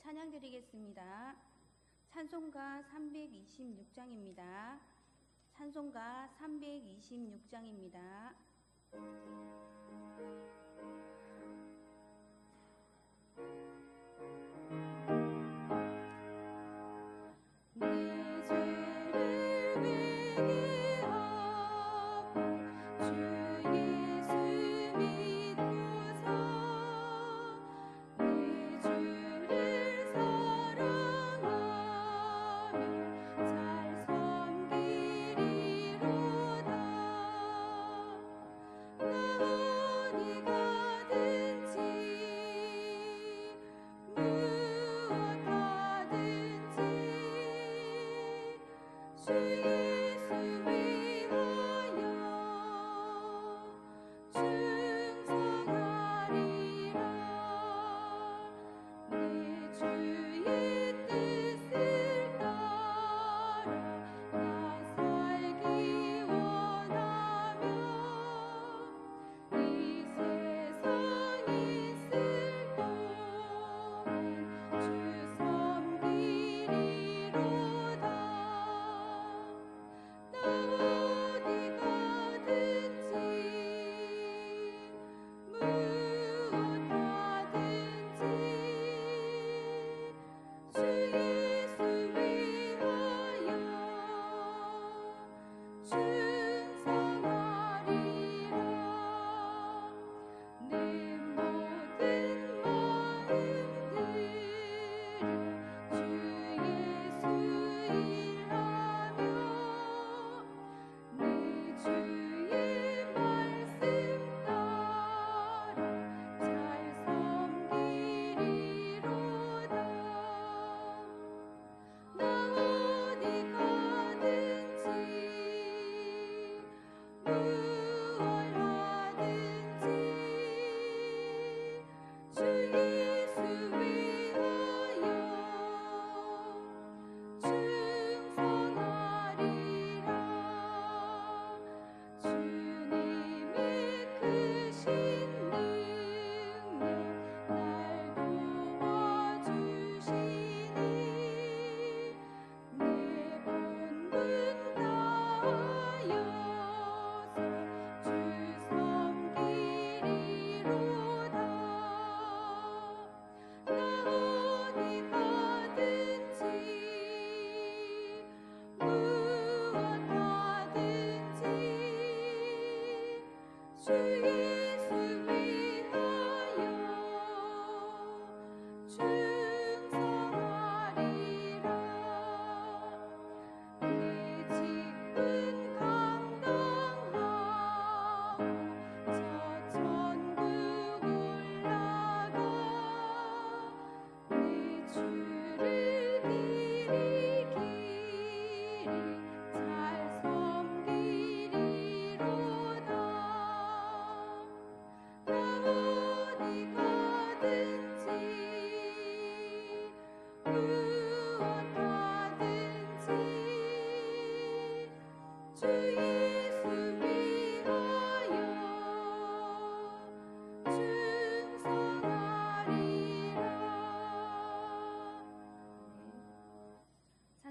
찬양 드리겠습니다. 찬송가 326장입니다. 찬송가 326장입니다.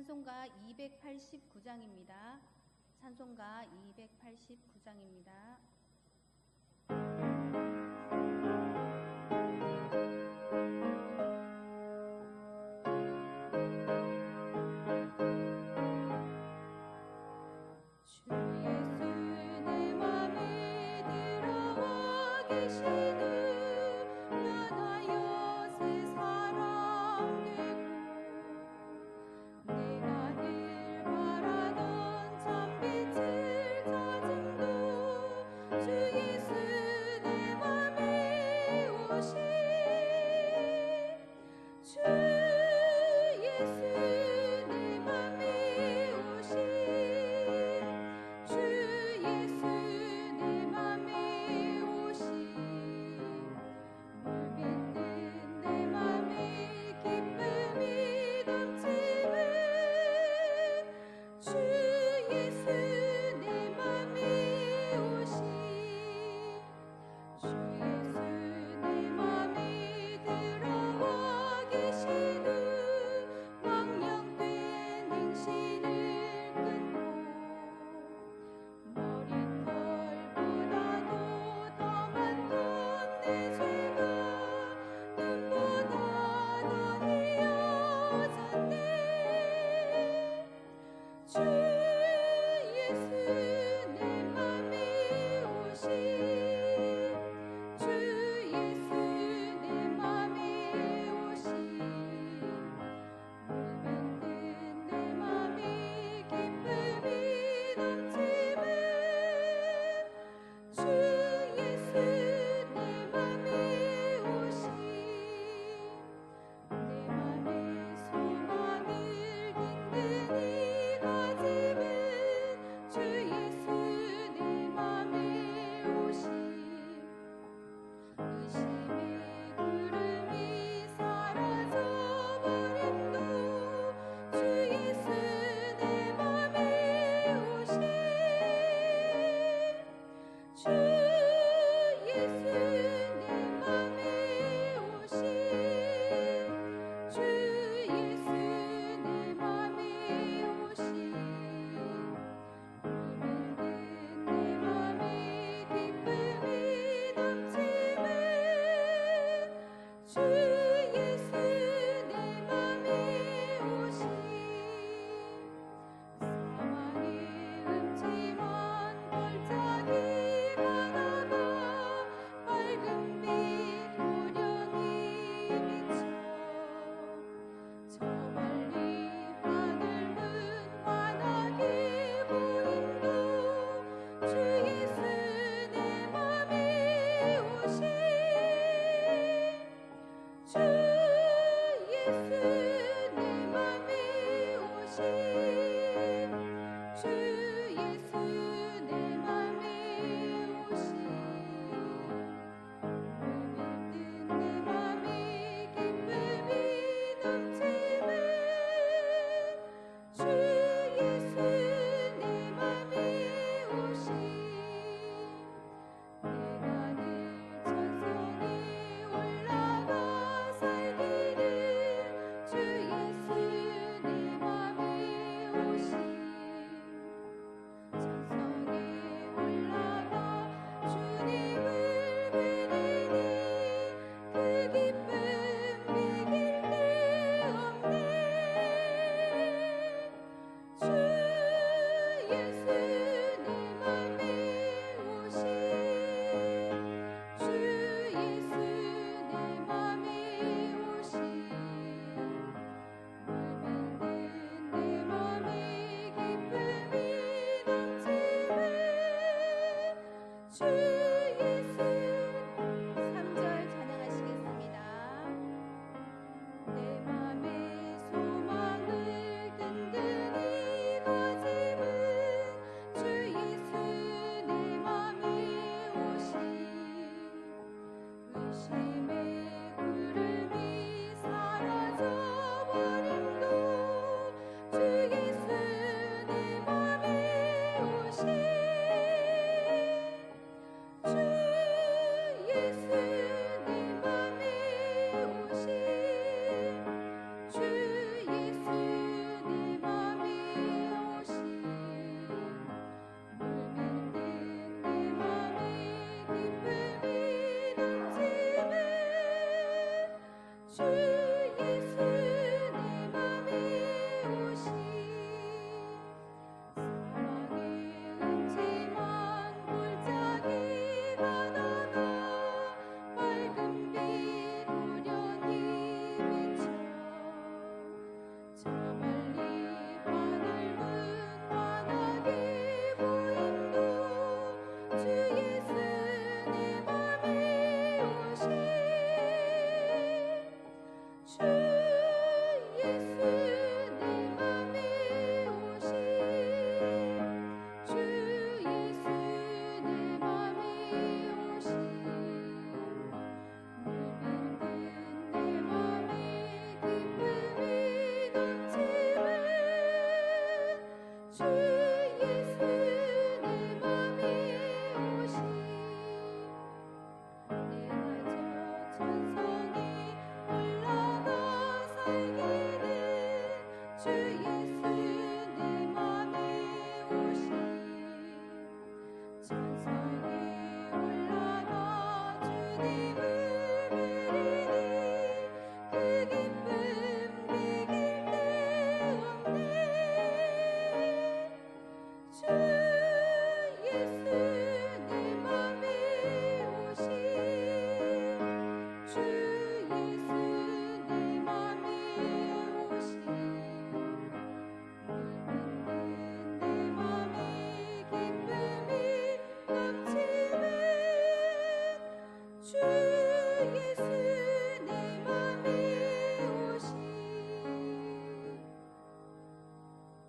찬송가 289장입니다. 찬송가 289장입니다. 주 예수 내 맘에 오시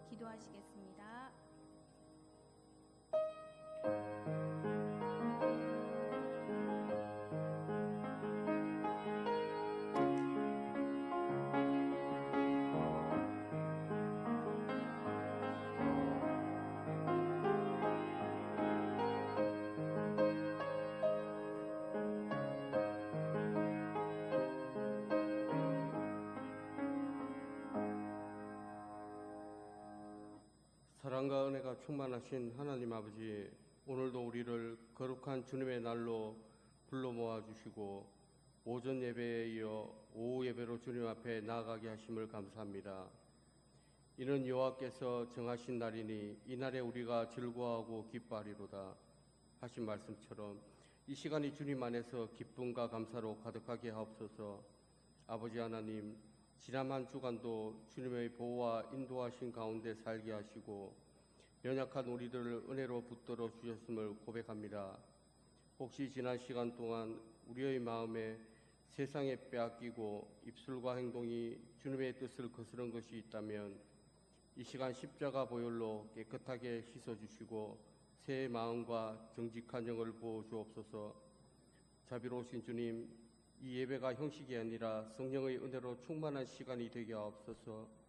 기도하시겠습니다. 사랑과 은혜가 충만하신 하나님 아버지, 오늘도 우리를 거룩한 주님의 날로 불러 모아주시고 오전 예배에 이어 오후 예배로 주님 앞에 나아가게 하심을 감사합니다. 이는 여호와께서 정하신 날이니 이날에 우리가 즐거워하고 기뻐하리로다 하신 말씀처럼 이 시간이 주님 안에서 기쁨과 감사로 가득하게 하옵소서. 아버지 하나님, 지난 한 주간도 주님의 보호와 인도하신 가운데 살게 하시고 연약한 우리들을 은혜로 붙들어 주셨음을 고백합니다. 혹시 지난 시간 동안 우리의 마음에 세상에 빼앗기고 입술과 행동이 주님의 뜻을 거스른 것이 있다면 이 시간 십자가 보혈로 깨끗하게 씻어주시고 새 마음과 정직한 영을 부어 주옵소서. 자비로우신 주님, 이 예배가 형식이 아니라 성령의 은혜로 충만한 시간이 되게 하옵소서.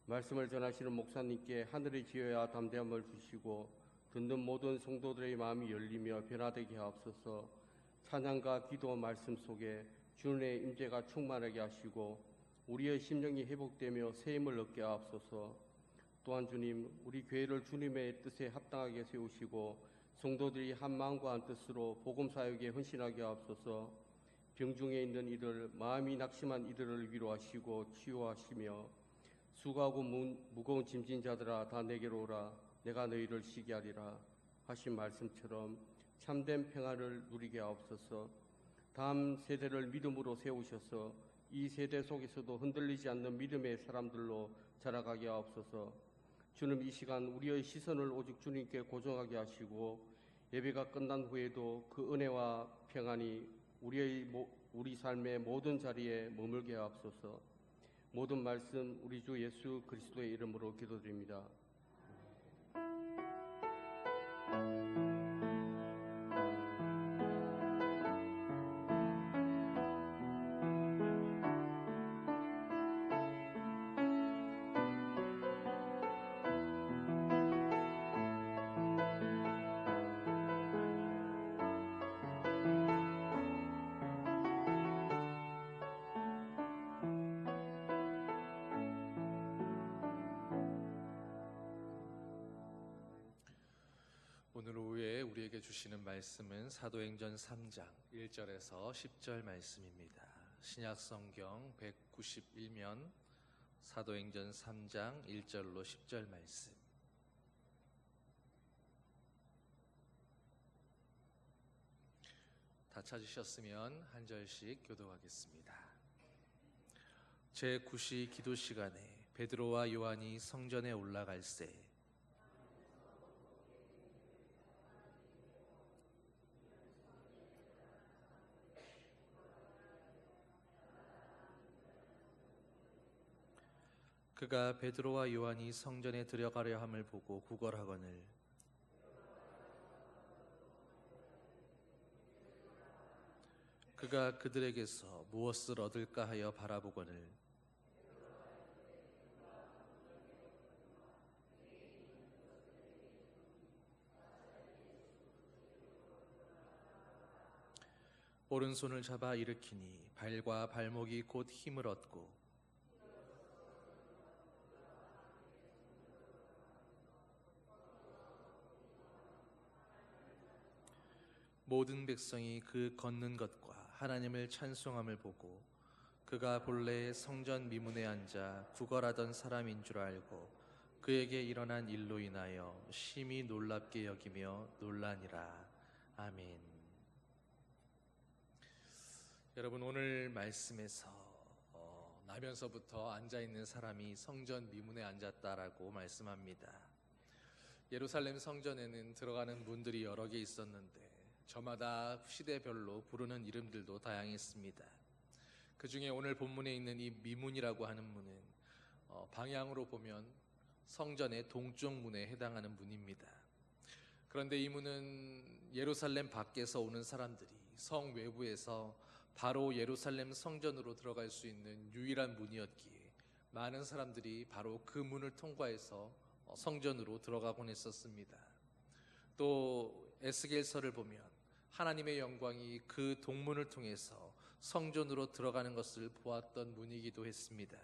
말씀을 전하시는 목사님께 하늘의 지혜와 담대함을 주시고 듣는 모든 성도들의 마음이 열리며 변화되게 하옵소서. 찬양과 기도 말씀 속에 주님의 임재가 충만하게 하시고 우리의 심령이 회복되며 새힘을 얻게 하옵소서. 또한 주님, 우리 교회를 주님의 뜻에 합당하게 세우시고 성도들이 한 마음과 한 뜻으로 복음 사역에 헌신하게 하옵소서. 병중에 있는 이들, 마음이 낙심한 이들을 위로하시고 치유하시며 수고하고 무거운 짐진 자들아 다 내게로 오라, 내가 너희를 쉬게 하리라 하신 말씀처럼 참된 평안을 누리게 하옵소서. 다음 세대를 믿음으로 세우셔서 이 세대 속에서도 흔들리지 않는 믿음의 사람들로 자라가게 하옵소서. 주님, 이 시간 우리의 시선을 오직 주님께 고정하게 하시고 예배가 끝난 후에도 그 은혜와 평안이 우리 삶의 모든 자리에 머물게 하옵소서. 모든 말씀 우리 주 예수 그리스도의 이름으로 기도드립니다. 오늘 오후에 우리에게 주시는 말씀은 사도행전 3장 1절에서 10절 말씀입니다. 신약성경 191면 사도행전 3장 1절로 10절 말씀. 다 찾으셨으면 한 절씩 교독하겠습니다. 제9시 기도 시간에 베드로와 요한이 성전에 올라갈새 그가 베드로와 요한이 성전에 들어가려 함을 보고 구걸하거늘 그가 그들에게서 무엇을 얻을까 하여 바라보거늘 오른손을 잡아 일으키니 발과 발목이 곧 힘을 얻고 모든 백성이 그 걷는 것과 하나님을 찬송함을 보고 그가 본래 성전 미문에 앉아 구걸하던 사람인 줄 알고 그에게 일어난 일로 인하여 심히 놀랍게 여기며 놀라니라. 아멘. 여러분, 오늘 말씀에서 나면서부터 앉아있는 사람이 성전 미문에 앉았다라고 말씀합니다. 예루살렘 성전에는 들어가는 문들이 여러 개 있었는데 저마다 시대별로 부르는 이름들도 다양했습니다. 그 중에 오늘 본문에 있는 이 미문이라고 하는 문은 방향으로 보면 성전의 동쪽 문에 해당하는 문입니다. 그런데 이 문은 예루살렘 밖에서 오는 사람들이 성 외부에서 바로 예루살렘 성전으로 들어갈 수 있는 유일한 문이었기에 많은 사람들이 바로 그 문을 통과해서 성전으로 들어가곤 했었습니다. 또 에스겔서를 보면 하나님의 영광이 그 동문을 통해서 성전으로 들어가는 것을 보았던 문이기도 했습니다.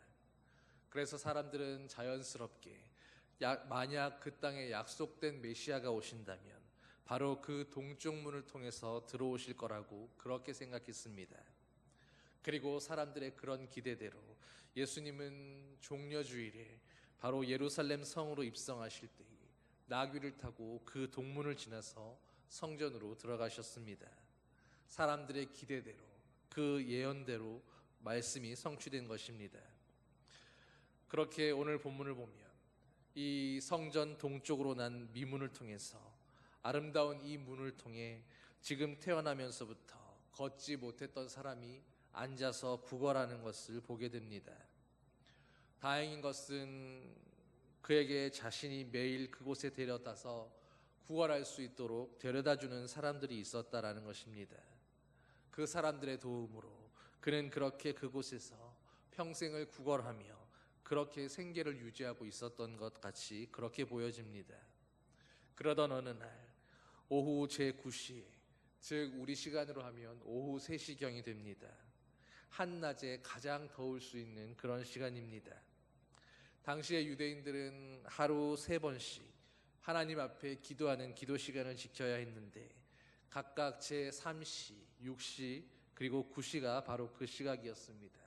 그래서 사람들은 자연스럽게 만약 그 땅에 약속된 메시아가 오신다면 바로 그 동쪽 문을 통해서 들어오실 거라고 그렇게 생각했습니다. 그리고 사람들의 그런 기대대로 예수님은 종려주일에 바로 예루살렘 성으로 입성하실 때에 나귀를 타고 그 동문을 지나서 성전으로 들어가셨습니다. 사람들의 기대대로 그 예언대로 말씀이 성취된 것입니다. 그렇게 오늘 본문을 보면 이 성전 동쪽으로 난 미문을 통해서 아름다운 이 문을 통해 지금 태어나면서부터 걷지 못했던 사람이 앉아서 구걸하는 것을 보게 됩니다. 다행인 것은 그에게 자신이 매일 그곳에 데려다서 구걸할 수 있도록 데려다주는 사람들이 있었다라는 것입니다. 그 사람들의 도움으로 그는 그렇게 그곳에서 평생을 구걸하며 그렇게 생계를 유지하고 있었던 것 같이 그렇게 보여집니다. 그러던 어느 날 오후 제9시에, 즉 우리 시간으로 하면 오후 3시경이 됩니다. 한낮에 가장 더울 수 있는 그런 시간입니다. 당시의 유대인들은 하루 3번씩 하나님 앞에 기도하는 기도 시간을 지켜야 했는데 각각 제3시, 6시, 그리고 9시가 바로 그 시각이었습니다.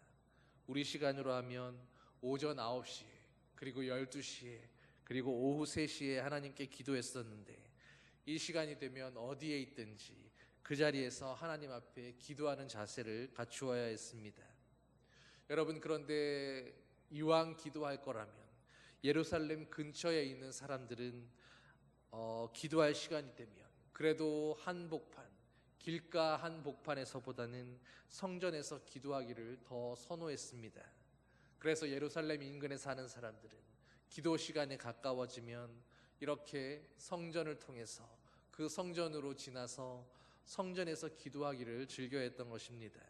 우리 시간으로 하면 오전 9시에, 그리고 12시에, 그리고 오후 3시에 하나님께 기도했었는데 이 시간이 되면 어디에 있든지 그 자리에서 하나님 앞에 기도하는 자세를 갖추어야 했습니다. 여러분, 그런데 이왕 기도할 거라면 예루살렘 근처에 있는 사람들은 기도할 시간이 되면 그래도 한복판, 길가 한복판에서보다는 성전에서 기도하기를 더 선호했습니다. 그래서 예루살렘 인근에 사는 사람들은 기도 시간에 가까워지면 이렇게 성전을 통해서 그 성전으로 지나서 성전에서 기도하기를 즐겨했던 것입니다.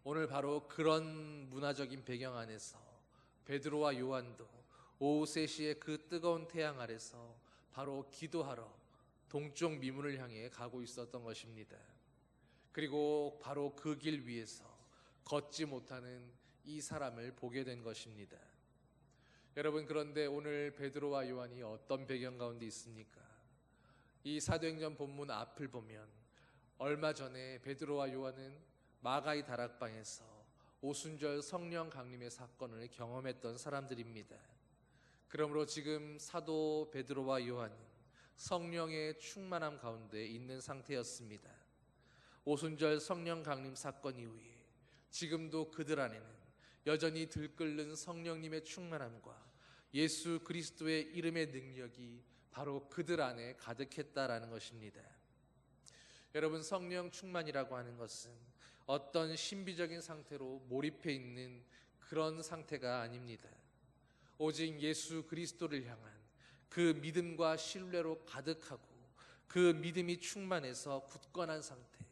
오늘 바로 그런 문화적인 배경 안에서 베드로와 요한도 오후 3시에 그 뜨거운 태양 아래서 바로 기도하러 동쪽 미문을 향해 가고 있었던 것입니다. 그리고 바로 그 길 위에서 걷지 못하는 이 사람을 보게 된 것입니다. 여러분, 그런데 오늘 베드로와 요한이 어떤 배경 가운데 있습니까? 이 사도행전 본문 앞을 보면 얼마 전에 베드로와 요한은 마가이 다락방에서 오순절 성령 강림의 사건을 경험했던 사람들입니다. 그러므로 지금 사도 베드로와 요한은 성령의 충만함 가운데 있는 상태였습니다. 오순절 성령 강림 사건 이후에 지금도 그들 안에는 여전히 들끓는 성령님의 충만함과 예수 그리스도의 이름의 능력이 바로 그들 안에 가득했다라는 것입니다. 여러분, 성령 충만이라고 하는 것은 어떤 신비적인 상태로 몰입해 있는 그런 상태가 아닙니다. 오직 예수 그리스도를 향한 그 믿음과 신뢰로 가득하고 그 믿음이 충만해서 굳건한 상태,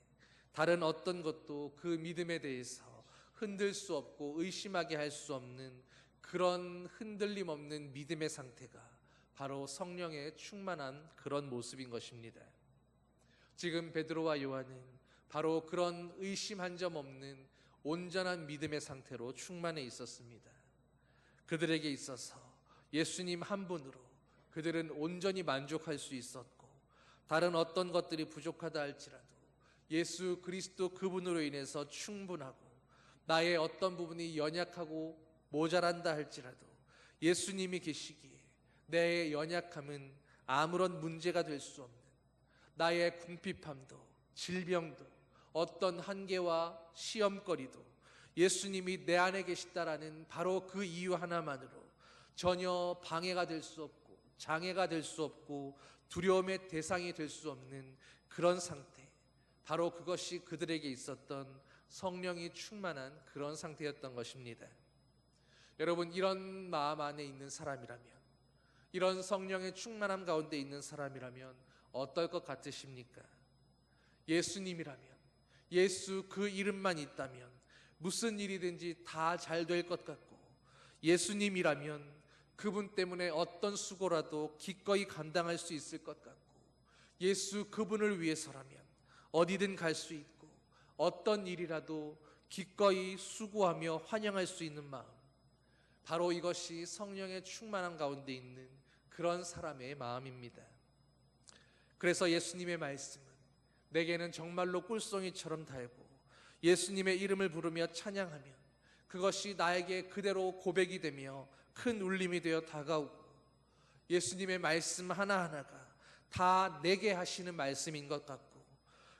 다른 어떤 것도 그 믿음에 대해서 흔들 수 없고 의심하게 할 수 없는 그런 흔들림 없는 믿음의 상태가 바로 성령의 충만한 그런 모습인 것입니다. 지금 베드로와 요한은 바로 그런 의심 한 점 없는 온전한 믿음의 상태로 충만해 있었습니다. 그들에게 있어서 예수님 한 분으로 그들은 온전히 만족할 수 있었고, 다른 어떤 것들이 부족하다 할지라도 예수 그리스도 그분으로 인해서 충분하고, 나의 어떤 부분이 연약하고 모자란다 할지라도 예수님이 계시기에 내 연약함은 아무런 문제가 될 수 없는, 나의 궁핍함도 질병도 어떤 한계와 시험거리도 예수님이 내 안에 계시다라는 바로 그 이유 하나만으로 전혀 방해가 될 수 없고 장애가 될 수 없고 두려움의 대상이 될 수 없는 그런 상태, 바로 그것이 그들에게 있었던 성령이 충만한 그런 상태였던 것입니다. 여러분, 이런 마음 안에 있는 사람이라면, 이런 성령의 충만함 가운데 있는 사람이라면 어떨 것 같으십니까? 예수님이라면, 예수 그 이름만 있다면 무슨 일이든지 다 잘 될 것 같고, 예수님이라면 그분 때문에 어떤 수고라도 기꺼이 감당할 수 있을 것 같고, 예수 그분을 위해서라면 어디든 갈 수 있고 어떤 일이라도 기꺼이 수고하며 환영할 수 있는 마음, 바로 이것이 성령의 충만함 가운데 있는 그런 사람의 마음입니다. 그래서 예수님의 말씀은 내게는 정말로 꿀송이처럼 달고, 예수님의 이름을 부르며 찬양하면 그것이 나에게 그대로 고백이 되며 큰 울림이 되어 다가오고, 예수님의 말씀 하나하나가 다 내게 하시는 말씀인 것 같고,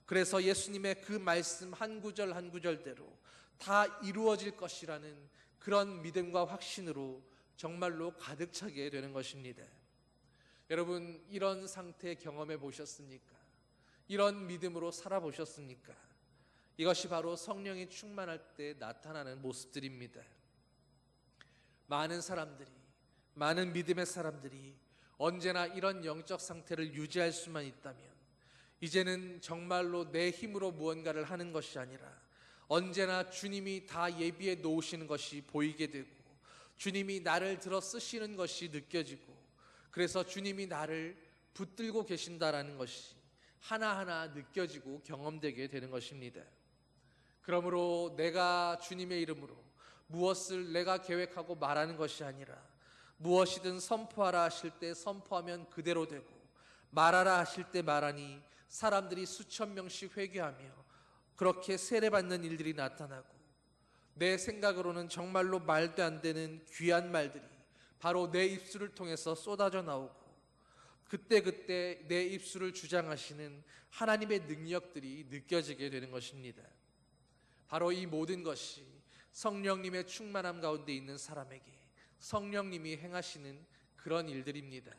그래서 예수님의 그 말씀 한 구절 한 구절대로 다 이루어질 것이라는 그런 믿음과 확신으로 정말로 가득 차게 되는 것입니다. 여러분, 이런 상태 경험해 보셨습니까? 이런 믿음으로 살아보셨습니까? 이것이 바로 성령이 충만할 때 나타나는 모습들입니다. 많은 사람들이, 많은 믿음의 사람들이 언제나 이런 영적 상태를 유지할 수만 있다면, 이제는 정말로 내 힘으로 무언가를 하는 것이 아니라 언제나 주님이 다 예비해 놓으시는 것이 보이게 되고, 주님이 나를 들어 쓰시는 것이 느껴지고, 그래서 주님이 나를 붙들고 계신다라는 것이 하나하나 느껴지고 경험되게 되는 것입니다. 그러므로 내가 주님의 이름으로 무엇을 내가 계획하고 말하는 것이 아니라, 무엇이든 선포하라 하실 때 선포하면 그대로 되고, 말하라 하실 때 말하니 사람들이 수천 명씩 회개하며 그렇게 세례받는 일들이 나타나고, 내 생각으로는 정말로 말도 안 되는 귀한 말들이 바로 내 입술을 통해서 쏟아져 나오고, 그때그때 내 입술을 주장하시는 하나님의 능력들이 느껴지게 되는 것입니다. 바로 이 모든 것이 성령님의 충만함 가운데 있는 사람에게 성령님이 행하시는 그런 일들입니다.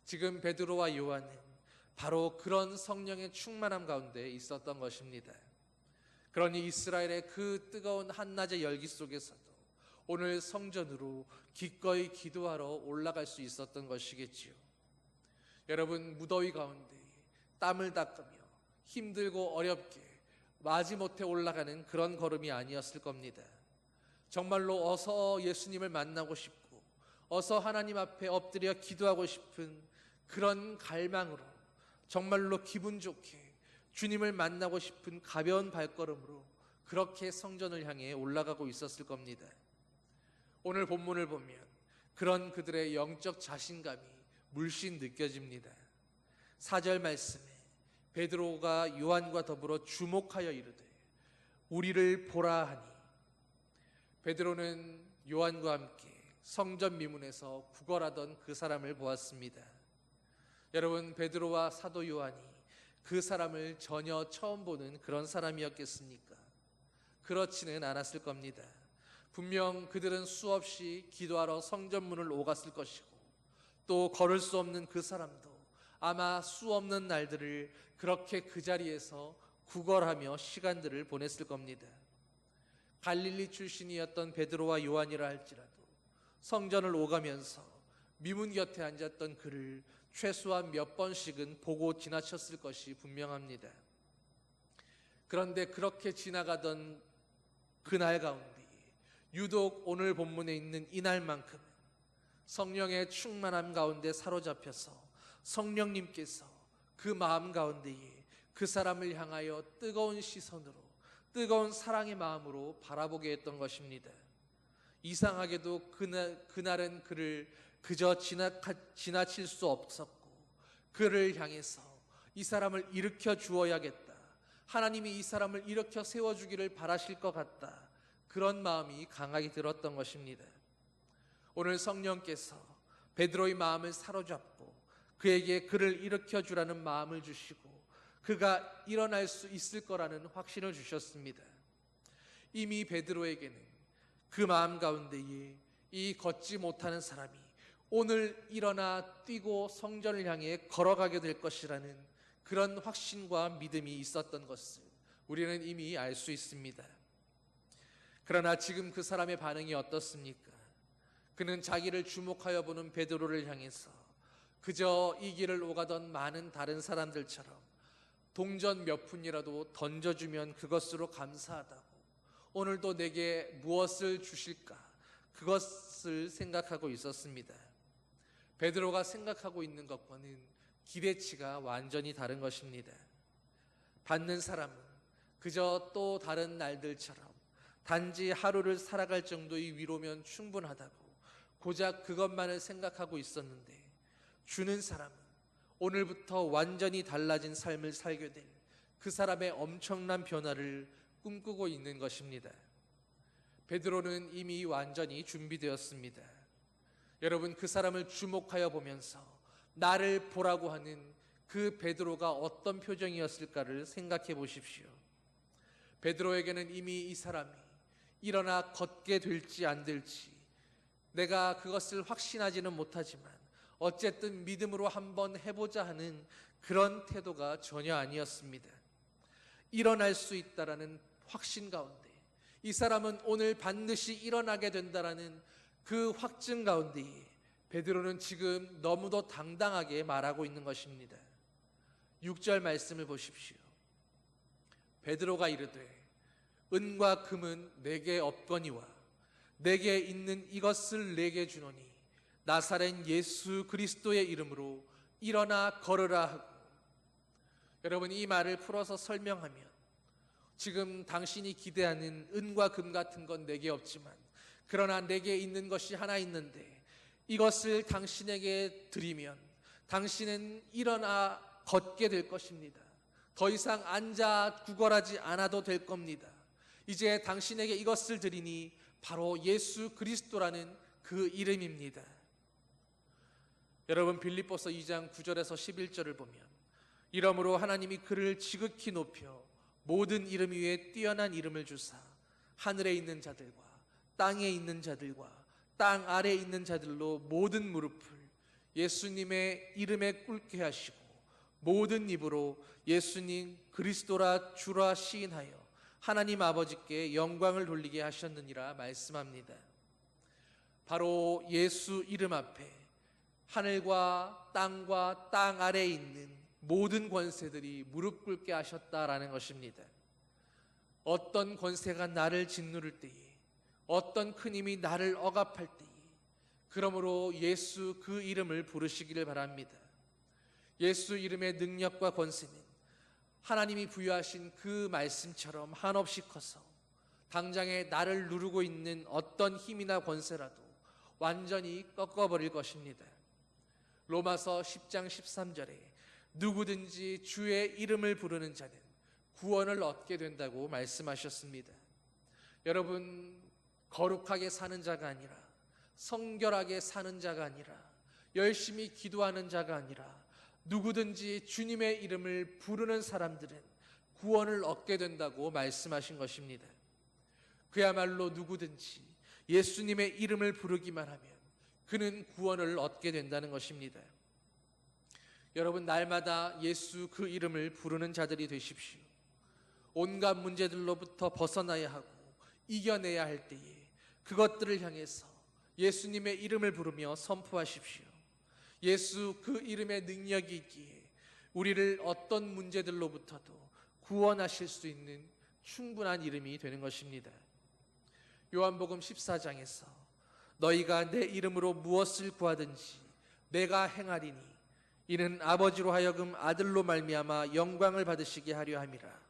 지금 베드로와 요한은 바로 그런 성령의 충만함 가운데 있었던 것입니다. 그러니 이스라엘의 그 뜨거운 한낮의 열기 속에서도 오늘 성전으로 기꺼이 기도하러 올라갈 수 있었던 것이겠지요. 여러분, 무더위 가운데 땀을 닦으며 힘들고 어렵게 마지못해 올라가는 그런 걸음이 아니었을 겁니다. 정말로 어서 예수님을 만나고 싶고 어서 하나님 앞에 엎드려 기도하고 싶은 그런 갈망으로, 정말로 기분 좋게 주님을 만나고 싶은 가벼운 발걸음으로 그렇게 성전을 향해 올라가고 있었을 겁니다. 오늘 본문을 보면 그런 그들의 영적 자신감이 물씬 느껴집니다. 4절 말씀에 베드로가 요한과 더불어 주목하여 이르되 우리를 보라 하니, 베드로는 요한과 함께 성전 미문에서 구걸하던 그 사람을 보았습니다. 여러분, 베드로와 사도 요한이 그 사람을 전혀 처음 보는 그런 사람이었겠습니까? 그렇지는 않았을 겁니다. 분명 그들은 수없이 기도하러 성전문을 오갔을 것이고, 또 걸을 수 없는 그 사람도 아마 수 없는 날들을 그렇게 그 자리에서 구걸하며 시간들을 보냈을 겁니다. 갈릴리 출신이었던 베드로와 요한이라 할지라도 성전을 오가면서 미문 곁에 앉았던 그를 최소한 몇 번씩은 보고 지나쳤을 것이 분명합니다. 그런데 그렇게 지나가던 그날 가운데 유독 오늘 본문에 있는 이날만큼은 성령의 충만함 가운데 사로잡혀서 성령님께서 그 마음 가운데에 그 사람을 향하여 뜨거운 시선으로, 뜨거운 사랑의 마음으로 바라보게 했던 것입니다. 이상하게도 그날은 그를 그저 지나칠 수 없었고, 그를 향해서 이 사람을 일으켜 주어야겠다, 하나님이 이 사람을 일으켜 세워주기를 바라실 것 같다, 그런 마음이 강하게 들었던 것입니다. 오늘 성령께서 베드로의 마음을 사로잡고 그에게 그를 일으켜 주라는 마음을 주시고 그가 일어날 수 있을 거라는 확신을 주셨습니다. 이미 베드로에게는 그 마음 가운데에 이 걷지 못하는 사람이 오늘 일어나 뛰고 성전을 향해 걸어가게 될 것이라는 그런 확신과 믿음이 있었던 것을 우리는 이미 알 수 있습니다. 그러나 지금 그 사람의 반응이 어떻습니까? 그는 자기를 주목하여 보는 베드로를 향해서 그저 이 길을 오가던 많은 다른 사람들처럼 동전 몇 푼이라도 던져주면 그것으로 감사하다고, 오늘도 내게 무엇을 주실까, 그것을 생각하고 있었습니다. 베드로가 생각하고 있는 것과는 기대치가 완전히 다른 것입니다. 받는 사람은 그저 또 다른 날들처럼 단지 하루를 살아갈 정도의 위로면 충분하다고 고작 그것만을 생각하고 있었는데, 주는 사람은 오늘부터 완전히 달라진 삶을 살게 될 그 사람의 엄청난 변화를 꿈꾸고 있는 것입니다. 베드로는 이미 완전히 준비되었습니다. 여러분, 그 사람을 주목하여 보면서 나를 보라고 하는 그 베드로가 어떤 표정이었을까를 생각해 보십시오. 베드로에게는 이미 이 사람이 일어나 걷게 될지 안 될지 내가 그것을 확신하지는 못하지만 어쨌든 믿음으로 한번 해보자 하는 그런 태도가 전혀 아니었습니다. 일어날 수 있다라는 확신 가운데, 이 사람은 오늘 반드시 일어나게 된다라는 그 확증 가운데 베드로는 지금 너무도 당당하게 말하고 있는 것입니다. 6절 말씀을 보십시오. 베드로가 이르되 은과 금은 내게 없거니와 내게 있는 이것을 내게 주노니 나사렛 예수 그리스도의 이름으로 일어나 걸으라 하고. 여러분, 이 말을 풀어서 설명하면 지금 당신이 기대하는 은과 금 같은 건 내게 없지만 그러나 내게 있는 것이 하나 있는데 이것을 당신에게 드리면 당신은 일어나 걷게 될 것입니다. 더 이상 앉아 구걸하지 않아도 될 겁니다. 이제 당신에게 이것을 드리니 바로 예수 그리스도라는 그 이름입니다. 여러분, 빌립보서 2장 9절에서 11절을 보면 이러므로 하나님이 그를 지극히 높여 모든 이름 위에 뛰어난 이름을 주사 하늘에 있는 자들과 땅에 있는 자들과 땅 아래에 있는 자들로 모든 무릎을 예수님의 이름에 꿇게 하시고 모든 입으로 예수님 그리스도라 주라 시인하여 하나님 아버지께 영광을 돌리게 하셨느니라 말씀합니다. 바로 예수 이름 앞에 하늘과 땅과 땅 아래에 있는 모든 권세들이 무릎 꿇게 하셨다라는 것입니다. 어떤 권세가 나를 짓누를 때에, 어떤 큰 힘이 나를 억압할 때에, 그러므로 예수 그 이름을 부르시기를 바랍니다. 예수 이름의 능력과 권세는 하나님이 부여하신 그 말씀처럼 한없이 커서 당장에 나를 누르고 있는 어떤 힘이나 권세라도 완전히 꺾어버릴 것입니다. 로마서 10장 13절에 누구든지 주의 이름을 부르는 자는 구원을 얻게 된다고 말씀하셨습니다. 여러분, 거룩하게 사는 자가 아니라, 성결하게 사는 자가 아니라, 열심히 기도하는 자가 아니라 누구든지 주님의 이름을 부르는 사람들은 구원을 얻게 된다고 말씀하신 것입니다. 그야말로 누구든지 예수님의 이름을 부르기만 하면 그는 구원을 얻게 된다는 것입니다. 여러분, 날마다 예수 그 이름을 부르는 자들이 되십시오. 온갖 문제들로부터 벗어나야 하고 이겨내야 할 때에 그것들을 향해서 예수님의 이름을 부르며 선포하십시오. 예수 그 이름의 능력이 있기에 우리를 어떤 문제들로부터도 구원하실 수 있는 충분한 이름이 되는 것입니다. 요한복음 14장에서 너희가 내 이름으로 무엇을 구하든지 내가 행하리니 이는 아버지로 하여금 아들로 말미암아 영광을 받으시게 하려 함이라.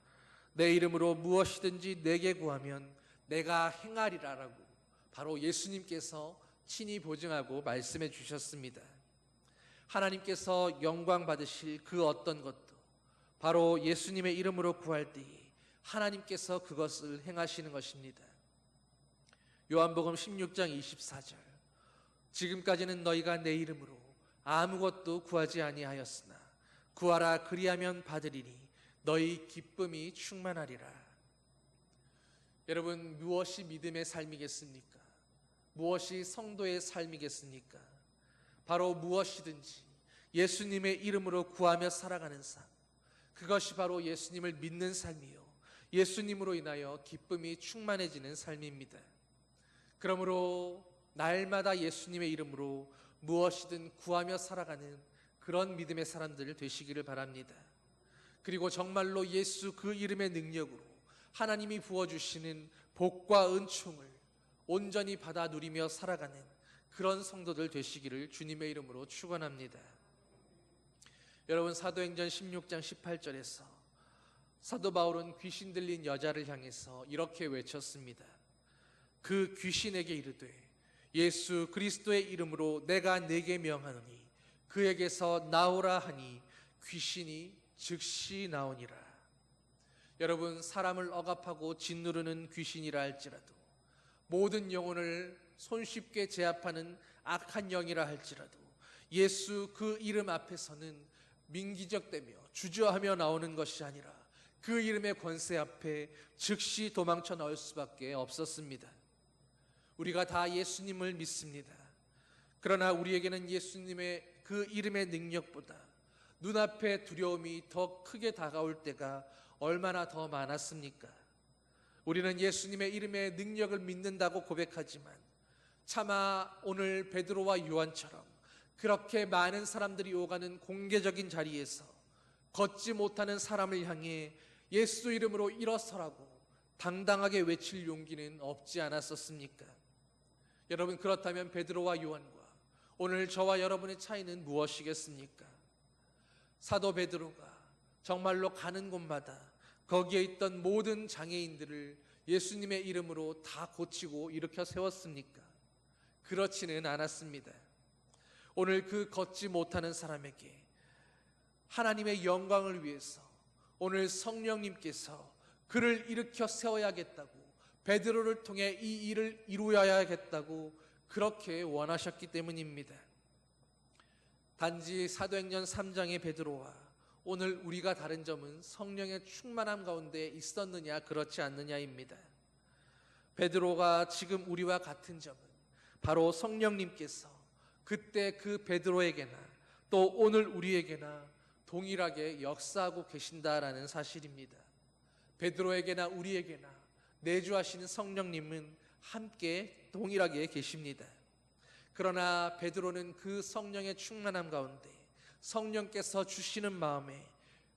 내 이름으로 무엇이든지 내게 구하면 내가 행하리라라고 바로 예수님께서 친히 보증하고 말씀해 주셨습니다. 하나님께서 영광 받으실 그 어떤 것도 바로 예수님의 이름으로 구할 때에 하나님께서 그것을 행하시는 것입니다. 요한복음 16장 24절, 지금까지는 너희가 내 이름으로 아무것도 구하지 아니하였으나 구하라 그리하면 받으리니 너희 기쁨이 충만하리라. 여러분, 무엇이 믿음의 삶이겠습니까? 무엇이 성도의 삶이겠습니까? 바로 무엇이든지 예수님의 이름으로 구하며 살아가는 삶, 그것이 바로 예수님을 믿는 삶이요, 예수님으로 인하여 기쁨이 충만해지는 삶입니다. 그러므로 날마다 예수님의 이름으로 무엇이든 구하며 살아가는 그런 믿음의 사람들 되시기를 바랍니다. 그리고 정말로 예수 그 이름의 능력으로 하나님이 부어주시는 복과 은총을 온전히 받아 누리며 살아가는 그런 성도들 되시기를 주님의 이름으로 축원합니다. 여러분, 사도행전 16장 18절에서 사도 바울은 귀신 들린 여자를 향해서 이렇게 외쳤습니다. 그 귀신에게 이르되 예수 그리스도의 이름으로 내가 네게 명하노니 그에게서 나오라 하니 귀신이 즉시 나오니라. 여러분, 사람을 억압하고 짓누르는 귀신이라 할지라도, 모든 영혼을 손쉽게 제압하는 악한 영이라 할지라도 예수 그 이름 앞에서는 민기적되며 주저하며 나오는 것이 아니라 그 이름의 권세 앞에 즉시 도망쳐 나올 수밖에 없었습니다. 우리가 다 예수님을 믿습니다. 그러나 우리에게는 예수님의 그 이름의 능력보다 눈앞에 두려움이 더 크게 다가올 때가 얼마나 더 많았습니까? 우리는 예수님의 이름의 능력을 믿는다고 고백하지만 차마 오늘 베드로와 요한처럼 그렇게 많은 사람들이 오가는 공개적인 자리에서 걷지 못하는 사람을 향해 예수 이름으로 일어서라고 당당하게 외칠 용기는 없지 않았었습니까? 여러분, 그렇다면 베드로와 요한과 오늘 저와 여러분의 차이는 무엇이겠습니까? 사도 베드로가 정말로 가는 곳마다 거기에 있던 모든 장애인들을 예수님의 이름으로 다 고치고 일으켜 세웠습니까? 그렇지는 않았습니다. 오늘 그 걷지 못하는 사람에게 하나님의 영광을 위해서 오늘 성령님께서 그를 일으켜 세워야겠다고, 베드로를 통해 이 일을 이루어야겠다고 그렇게 원하셨기 때문입니다. 단지 사도행전 3장의 베드로와 오늘 우리가 다른 점은 성령의 충만함 가운데 있었느냐 그렇지 않느냐입니다. 베드로가 지금 우리와 같은 점은 바로 성령님께서 그때 그 베드로에게나 또 오늘 우리에게나 동일하게 역사하고 계신다라는 사실입니다. 베드로에게나 우리에게나 내주하시는 성령님은 함께 동일하게 계십니다. 그러나 베드로는 그 성령의 충만함 가운데 성령께서 주시는 마음에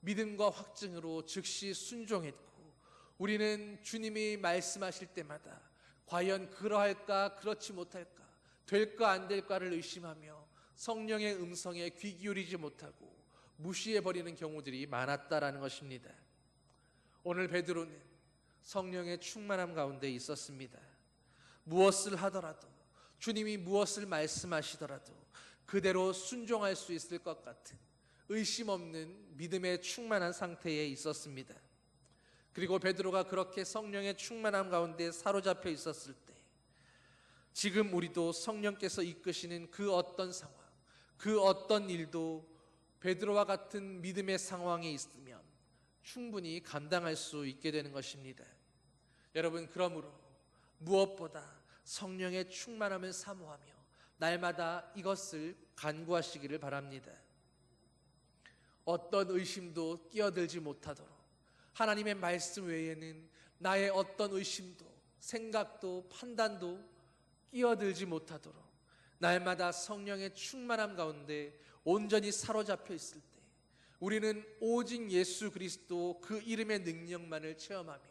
믿음과 확증으로 즉시 순종했고, 우리는 주님이 말씀하실 때마다 과연 그러할까 그렇지 못할까, 될까 안 될까를 의심하며 성령의 음성에 귀 기울이지 못하고 무시해버리는 경우들이 많았다라는 것입니다. 오늘 베드로는 성령의 충만함 가운데 있었습니다. 무엇을 하더라도, 주님이 무엇을 말씀하시더라도 그대로 순종할 수 있을 것 같은 의심 없는 믿음의 충만한 상태에 있었습니다. 그리고 베드로가 그렇게 성령의 충만함 가운데 사로잡혀 있었을 때 지금 우리도 성령께서 이끄시는 그 어떤 상황, 그 어떤 일도 베드로와 같은 믿음의 상황에 있으면 충분히 감당할 수 있게 되는 것입니다. 여러분, 그러므로 무엇보다 성령의 충만함을 사모하며 날마다 이것을 간구하시기를 바랍니다. 어떤 의심도 끼어들지 못하도록, 하나님의 말씀 외에는 나의 어떤 의심도 생각도 판단도 끼어들지 못하도록 날마다 성령의 충만함 가운데 온전히 사로잡혀 있을 때 우리는 오직 예수 그리스도 그 이름의 능력만을 체험하며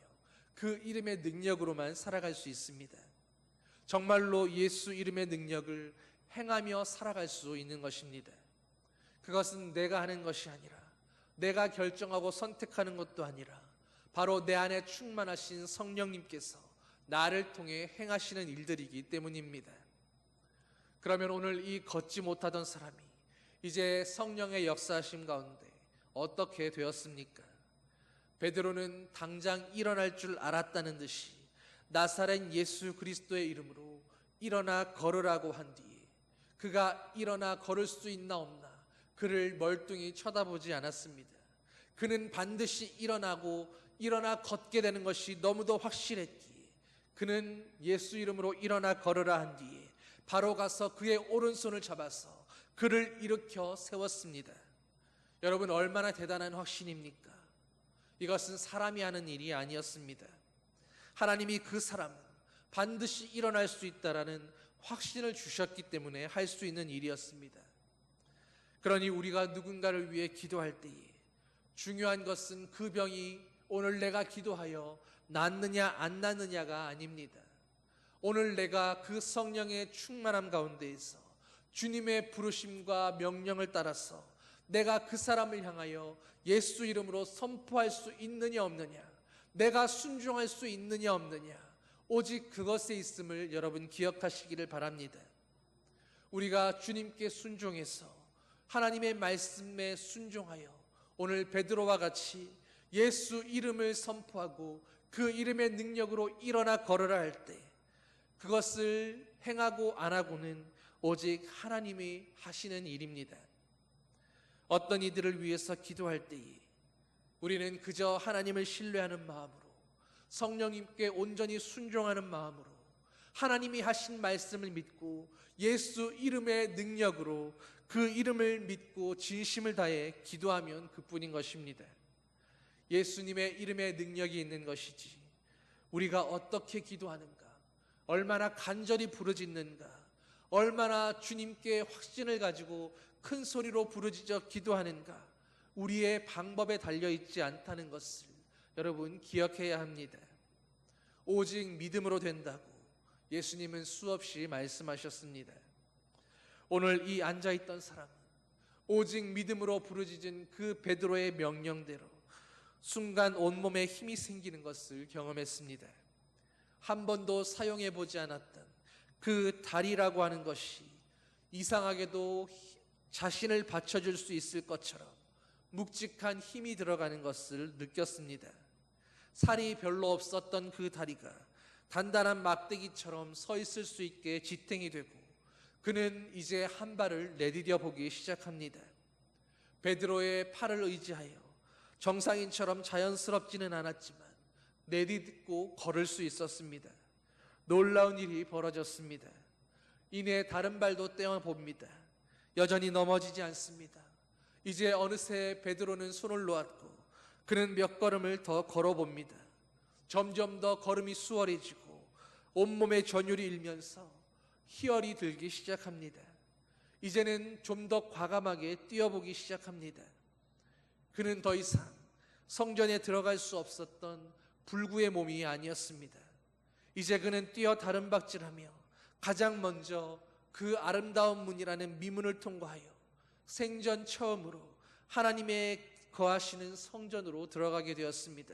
그 이름의 능력으로만 살아갈 수 있습니다. 정말로 예수 이름의 능력을 행하며 살아갈 수 있는 것입니다. 그것은 내가 하는 것이 아니라, 내가 결정하고 선택하는 것도 아니라 바로 내 안에 충만하신 성령님께서 나를 통해 행하시는 일들이기 때문입니다. 그러면 오늘 이 걷지 못하던 사람이 이제 성령의 역사하심 가운데 어떻게 되었습니까? 베드로는 당장 일어날 줄 알았다는 듯이 나사렛 예수 그리스도의 이름으로 일어나 걸으라고 한 뒤에 그가 일어나 걸을 수 있나 없나 그를 멀뚱히 쳐다보지 않았습니다. 그는 반드시 일어나 걷게 되는 것이 너무도 확실했기에 그는 예수 이름으로 일어나 걸으라 한 뒤에 바로 가서 그의 오른손을 잡아서 그를 일으켜 세웠습니다. 여러분, 얼마나 대단한 확신입니까? 이것은 사람이 하는 일이 아니었습니다. 하나님이 그 사람은 반드시 일어날 수 있다라는 확신을 주셨기 때문에 할 수 있는 일이었습니다. 그러니 우리가 누군가를 위해 기도할 때에 중요한 것은 그 병이 오늘 내가 기도하여 낫느냐 안 낫느냐가 아닙니다. 오늘 내가 그 성령의 충만함 가운데에서 주님의 부르심과 명령을 따라서 내가 그 사람을 향하여 예수 이름으로 선포할 수 있느냐 없느냐, 내가 순종할 수 있느냐 없느냐, 오직 그것에 있음을 여러분 기억하시기를 바랍니다. 우리가 주님께 순종해서 하나님의 말씀에 순종하여 오늘 베드로와 같이 예수 이름을 선포하고 그 이름의 능력으로 일어나 걸으라 할 때 그것을 행하고 안 하고는 오직 하나님이 하시는 일입니다. 어떤 이들을 위해서 기도할 때에 우리는 그저 하나님을 신뢰하는 마음으로, 성령님께 온전히 순종하는 마음으로 하나님이 하신 말씀을 믿고 예수 이름의 능력으로 그 이름을 믿고 진심을 다해 기도하면 그뿐인 것입니다. 예수님의 이름에 능력이 있는 것이지 우리가 어떻게 기도하는가, 얼마나 간절히 부르짖는가, 얼마나 주님께 확신을 가지고 큰 소리로 부르짖어 기도하는가, 우리의 방법에 달려있지 않다는 것을 여러분 기억해야 합니다. 오직 믿음으로 된다고 예수님은 수없이 말씀하셨습니다. 오늘 이 앉아있던 사람은 오직 믿음으로 부르짖은 그 베드로의 명령대로 순간 온몸에 힘이 생기는 것을 경험했습니다. 한 번도 사용해보지 않았던 그 다리라고 하는 것이 이상하게도 자신을 받쳐줄 수 있을 것처럼 묵직한 힘이 들어가는 것을 느꼈습니다. 살이 별로 없었던 그 다리가 단단한 막대기처럼 서 있을 수 있게 지탱이 되고 그는 이제 한 발을 내디뎌 보기 시작합니다. 베드로의 팔을 의지하여 정상인처럼 자연스럽지는 않았지만 내딛고 걸을 수 있었습니다. 놀라운 일이 벌어졌습니다. 이내 다른 발도 떼어봅니다. 여전히 넘어지지 않습니다. 이제 어느새 베드로는 손을 놓았고 그는 몇 걸음을 더 걸어봅니다. 점점 더 걸음이 수월해지고 온몸의 전율이 일면서 희열이 들기 시작합니다. 이제는 좀 더 과감하게 뛰어보기 시작합니다. 그는 더 이상 성전에 들어갈 수 없었던 불구의 몸이 아니었습니다. 이제 그는 뛰어 다름박질하며 가장 먼저 그 아름다운 문이라는 미문을 통과하여 생전 처음으로 하나님의 거하시는 성전으로 들어가게 되었습니다.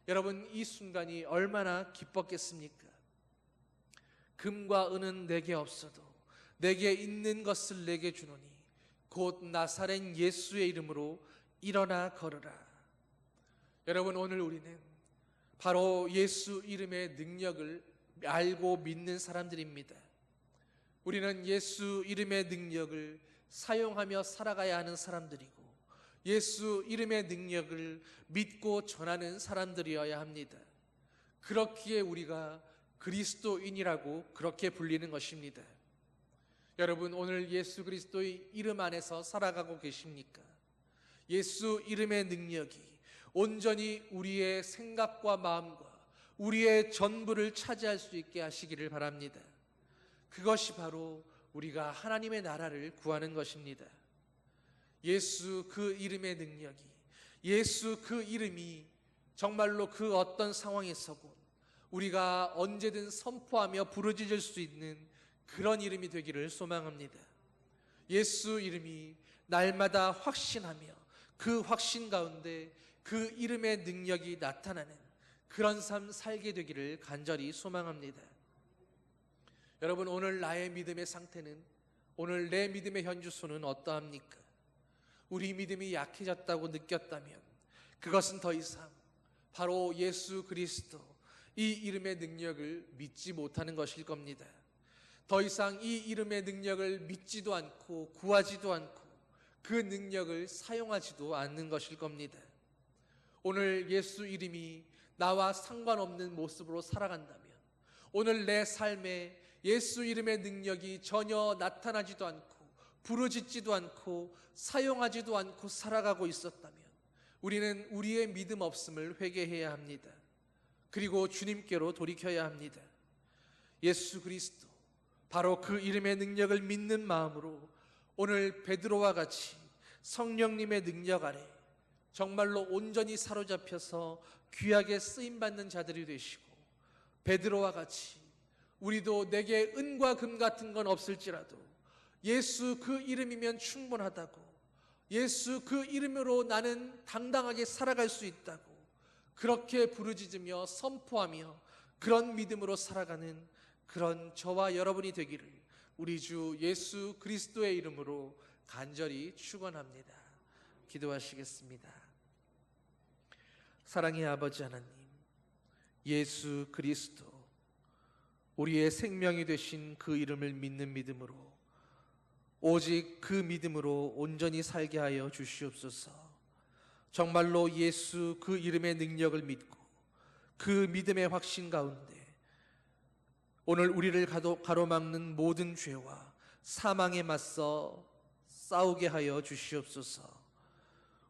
여러분, 이 순간이 얼마나 기뻤겠습니까? 금과 은은 내게 없어도 내게 있는 것을 내게 주노니 곧 나사렛 예수의 이름으로 일어나 걸으라. 여러분, 오늘 우리는 바로 예수 이름의 능력을 알고 믿는 사람들입니다. 우리는 예수 이름의 능력을 사용하며 살아가야 하는 사람들이고 예수 이름의 능력을 믿고 전하는 사람들이어야 합니다. 그렇기에 우리가 그리스도인이라고 그렇게 불리는 것입니다. 여러분, 오늘 예수 그리스도의 이름 안에서 살아가고 계십니까? 예수 이름의 능력이 온전히 우리의 생각과 마음과 우리의 전부를 차지할 수 있게 하시기를 바랍니다. 그것이 바로 우리가 하나님의 나라를 구하는 것입니다. 예수 그 이름의 능력이, 예수 그 이름이 정말로 그 어떤 상황에서고 우리가 언제든 선포하며 부르짖을 수 있는 그런 이름이 되기를 소망합니다. 예수 이름이 날마다 확신하며 그 확신 가운데 그 이름의 능력이 나타나는 그런 삶 살게 되기를 간절히 소망합니다. 여러분, 오늘 나의 믿음의 상태는, 오늘 내 믿음의 현주소는 어떠합니까? 우리 믿음이 약해졌다고 느꼈다면 그것은 더 이상 바로 예수 그리스도 이 이름의 능력을 믿지 못하는 것일 겁니다. 더 이상 이 이름의 능력을 믿지도 않고 구하지도 않고 그 능력을 사용하지도 않는 것일 겁니다. 오늘 예수 이름이 나와 상관없는 모습으로 살아간다면, 오늘 내 삶에 예수 이름의 능력이 전혀 나타나지도 않고 부르짖지도 않고 사용하지도 않고 살아가고 있었다면 우리는 우리의 믿음 없음을 회개해야 합니다. 그리고 주님께로 돌이켜야 합니다. 예수 그리스도, 바로 그 이름의 능력을 믿는 마음으로 오늘 베드로와 같이 성령님의 능력 아래 정말로 온전히 사로잡혀서 귀하게 쓰임받는 자들이 되시고, 베드로와 같이 우리도 내게 은과 금 같은 건 없을지라도 예수 그 이름이면 충분하다고, 예수 그 이름으로 나는 당당하게 살아갈 수 있다고 그렇게 부르짖으며 선포하며 그런 믿음으로 살아가는 그런 저와 여러분이 되기를 우리 주 예수 그리스도의 이름으로 간절히 축원합니다. 기도하시겠습니다. 사랑의 아버지 하나님, 예수 그리스도, 우리의 생명이 되신 그 이름을 믿는 믿음으로, 오직 그 믿음으로 온전히 살게 하여 주시옵소서. 정말로 예수 그 이름의 능력을 믿고 그 믿음의 확신 가운데 오늘 우리를 가로막는 모든 죄와 사망에 맞서 싸우게 하여 주시옵소서.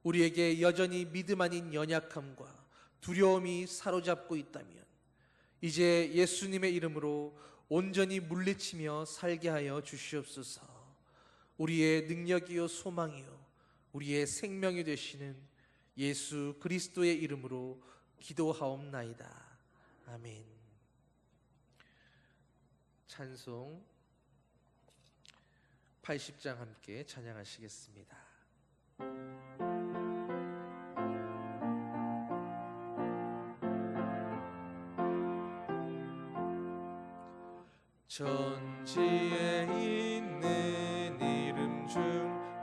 우리에게 여전히 믿음 아닌 연약함과 두려움이 사로잡고 있다면 이제 예수님의 이름으로 온전히 물리치며 살게 하여 주시옵소서. 우리의 능력이요 소망이요 우리의 생명이 되시는 예수 그리스도의 이름으로 기도하옵나이다. 아멘. 찬송 80장 함께 찬양하시겠습니다. 전지에 있는 이름 중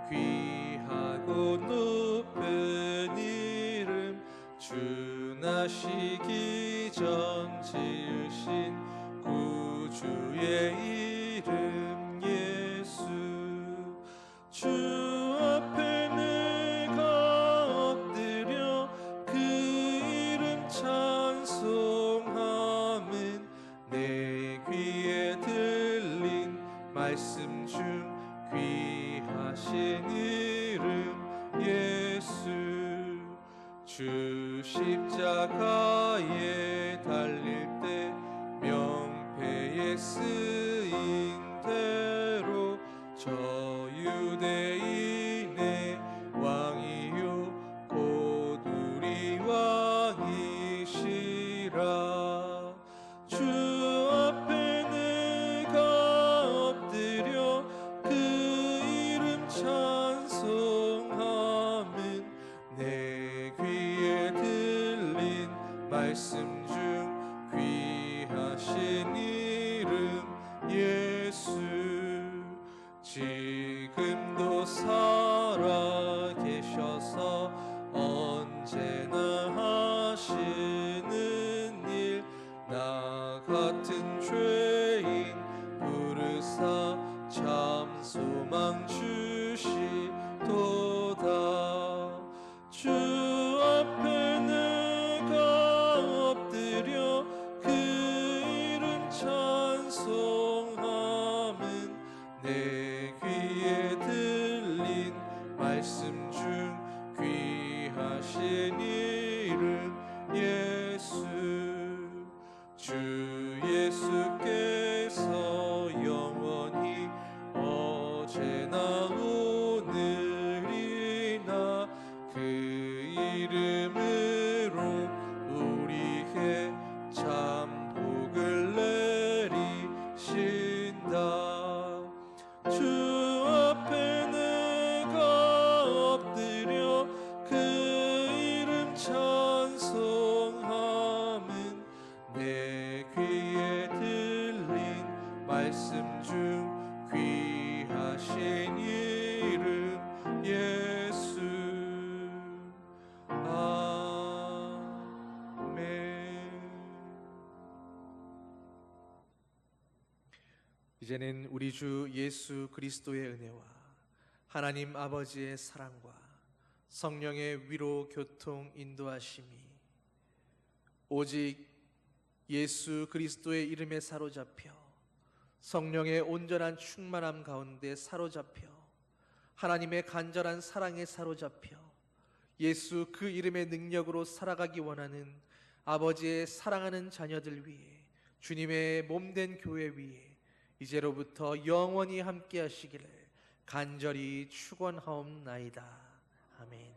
귀하고 높은 이름, 주 나시기 전 지으신 구주의 이름 예수. 주 앞에 내가 엎드려 그 이름 찬송함은 내 귀에 들린 말씀 중 귀하신 이름 예수. 주 십자가에 달릴 때 명패에 쓰인 대로 저 유대인의 왕이요 곧 우리 왕이시라. 주 앞에 내가 엎드려 그 이름 찬송함은 내 귀에 들린 말씀 중 귀하신 이름 예수. 지금도 살아 계셔서 언제나 하시는 일, 나 같은 죄인 부르사 참 소망 주시도다. 주 앞에 내가 엎드려 그 이름 찬송함은 내 귀에 들린 말씀 중 귀하신 이름 예수. 주 예수께서 영원히 어제나 오늘이나 그 이름으로 우리에게 참 복을 내리신다. 주 앞에 이름 예수. 이제는 우리 주 예수 그리스도의 은혜와 하나님 아버지의 사랑과 성령의 위로 교통 인도하심이 오직 예수 그리스도의 이름에 사로잡혀 성령의 온전한 충만함 가운데 사로잡혀 하나님의 간절한 사랑에 사로잡혀 예수 그 이름의 능력으로 살아가기 원하는 아버지의 사랑하는 자녀들 위해 주님의 몸된 교회 위에 이제로부터 영원히 함께 하시기를 간절히 축원하옵나이다. 아멘.